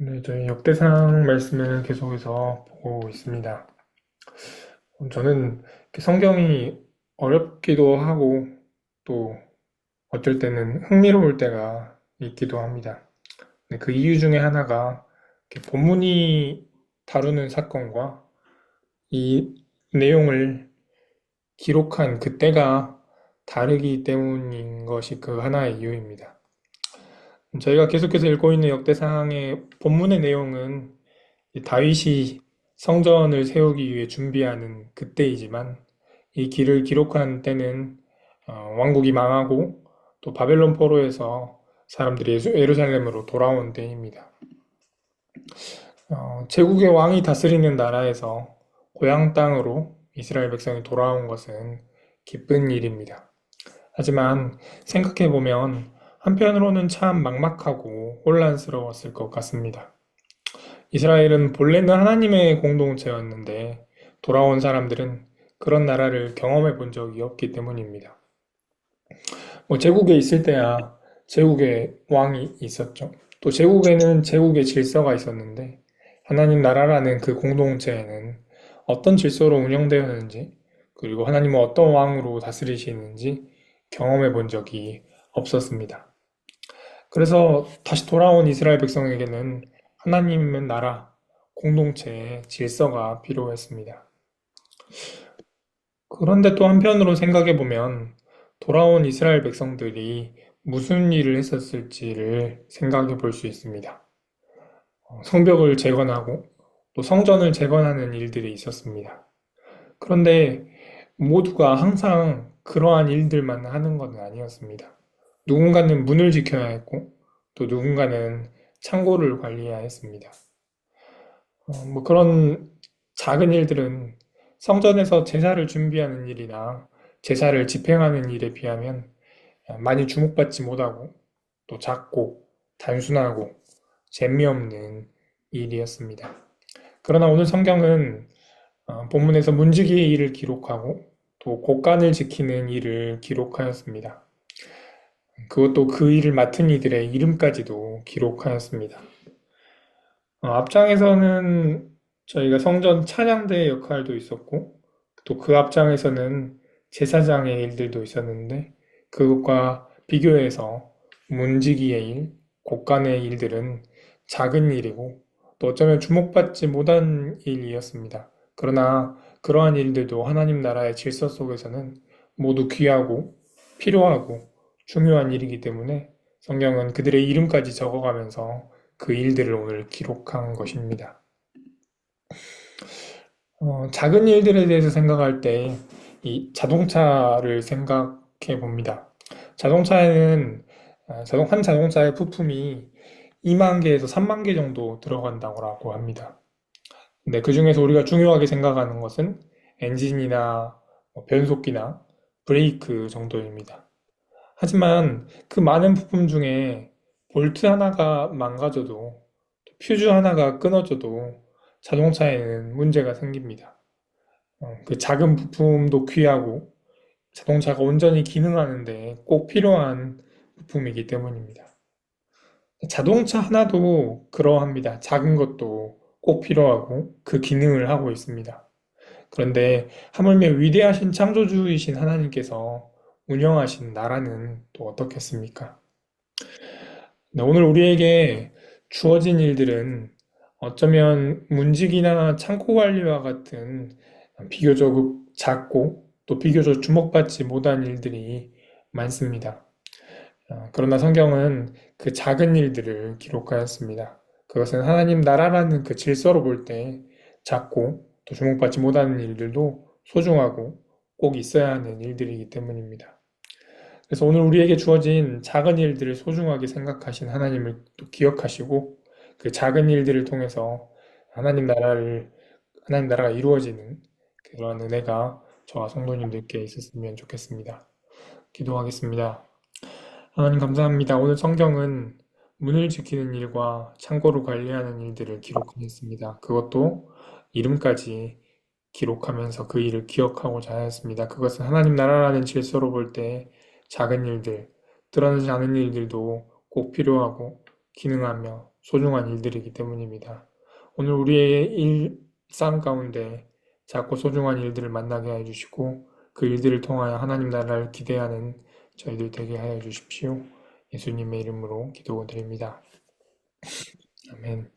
네, 저희 역대상 말씀을 계속해서 보고 있습니다. 저는 이렇게 성경이 어렵기도 하고 또 어쩔 때는 흥미로울 때가 있기도 합니다. 근데 그 이유 중에 하나가 이렇게 본문이 다루는 사건과 이 내용을 기록한 그때가 다르기 때문인 것이 그 하나의 이유입니다. 저희가 계속해서 읽고 있는 역대상의 본문의 내용은 이 다윗이 성전을 세우기 위해 준비하는 그때이지만 이 길을 기록한 때는 왕국이 망하고 또 바벨론 포로에서 사람들이 예루살렘으로 돌아온 때입니다. 제국의 왕이 다스리는 나라에서 고향 땅으로 이스라엘 백성이 돌아온 것은 기쁜 일입니다. 하지만 생각해보면 한편으로는 참 막막하고 혼란스러웠을 것 같습니다. 이스라엘은 본래는 하나님의 공동체였는데 돌아온 사람들은 그런 나라를 경험해 본 적이 없기 때문입니다. 제국에 있을 때야 제국의 왕이 있었죠. 또 제국에는 제국의 질서가 있었는데 하나님 나라라는 그 공동체에는 어떤 질서로 운영되었는지 그리고 하나님은 어떤 왕으로 다스리시는지 경험해 본 적이 없었습니다. 그래서 다시 돌아온 이스라엘 백성에게는 하나님의 나라, 공동체의 질서가 필요했습니다. 그런데 또 한편으로 생각해 보면 돌아온 이스라엘 백성들이 무슨 일을 했었을지를 생각해 볼 수 있습니다. 성벽을 재건하고 또 성전을 재건하는 일들이 있었습니다. 그런데 모두가 항상 그러한 일들만 하는 것은 아니었습니다. 누군가는 문을 지켜야 했고 또 누군가는 창고를 관리해야 했습니다. 그런 작은 일들은 성전에서 제사를 준비하는 일이나 제사를 집행하는 일에 비하면 많이 주목받지 못하고 또 작고 단순하고 재미없는 일이었습니다. 그러나 오늘 성경은 본문에서 문지기의 일을 기록하고 또 곳간을 지키는 일을 기록하였습니다. 그것도 그 일을 맡은 이들의 이름까지도 기록하였습니다. 앞장에서는 저희가 성전 찬양대의 역할도 있었고, 또 그 앞장에서는 제사장의 일들도 있었는데, 그것과 비교해서 문지기의 일, 곳간의 일들은 작은 일이고, 또 어쩌면 주목받지 못한 일이었습니다. 그러나 그러한 일들도 하나님 나라의 질서 속에서는 모두 귀하고 필요하고 중요한 일이기 때문에 성경은 그들의 이름까지 적어가면서 그 일들을 오늘 기록한 것입니다. 작은 일들에 대해서 생각할 때 이 자동차를 생각해 봅니다. 자동차에는 한 자동차의 부품이 2만 개에서 3만 개 정도 들어간다고 합니다. 근데 그 중에서 우리가 중요하게 생각하는 것은 엔진이나 변속기나 브레이크 정도입니다. 하지만 그 많은 부품 중에 볼트 하나가 망가져도 퓨즈 하나가 끊어져도 자동차에는 문제가 생깁니다. 그 작은 부품도 귀하고 자동차가 온전히 기능하는데 꼭 필요한 부품이기 때문입니다. 자동차 하나도 그러합니다. 작은 것도 꼭 필요하고 그 기능을 하고 있습니다. 그런데 하물며 위대하신 창조주이신 하나님께서 운영하신 나라는 또 어떻겠습니까? 네, 오늘 우리에게 주어진 일들은 어쩌면 문직이나 창고 관리와 같은 비교적 작고 또 비교적 주목받지 못한 일들이 많습니다. 그러나 성경은 그 작은 일들을 기록하였습니다. 그것은 하나님 나라라는 그 질서로 볼 때 작고 또 주목받지 못하는 일들도 소중하고 꼭 있어야 하는 일들이기 때문입니다. 그래서 오늘 우리에게 주어진 작은 일들을 소중하게 생각하신 하나님을 또 기억하시고 그 작은 일들을 통해서 하나님 나라를 하나님 나라가 이루어지는 그러한 은혜가 저와 성도님들께 있었으면 좋겠습니다. 기도하겠습니다. 하나님 감사합니다. 오늘 성경은 문을 지키는 일과 창고를 관리하는 일들을 기록하였습니다. 그것도 이름까지 기록하면서 그 일을 기억하고자 하였습니다. 그것은 하나님 나라라는 질서로 볼 때 작은 일들, 드러나지 않은 일들도 꼭 필요하고 기능하며 소중한 일들이기 때문입니다. 오늘 우리의 일상 가운데 작고 소중한 일들을 만나게 해주시고 그 일들을 통하여 하나님 나라를 기대하는 저희들 되게 하여 주십시오. 예수님의 이름으로 기도드립니다. 아멘.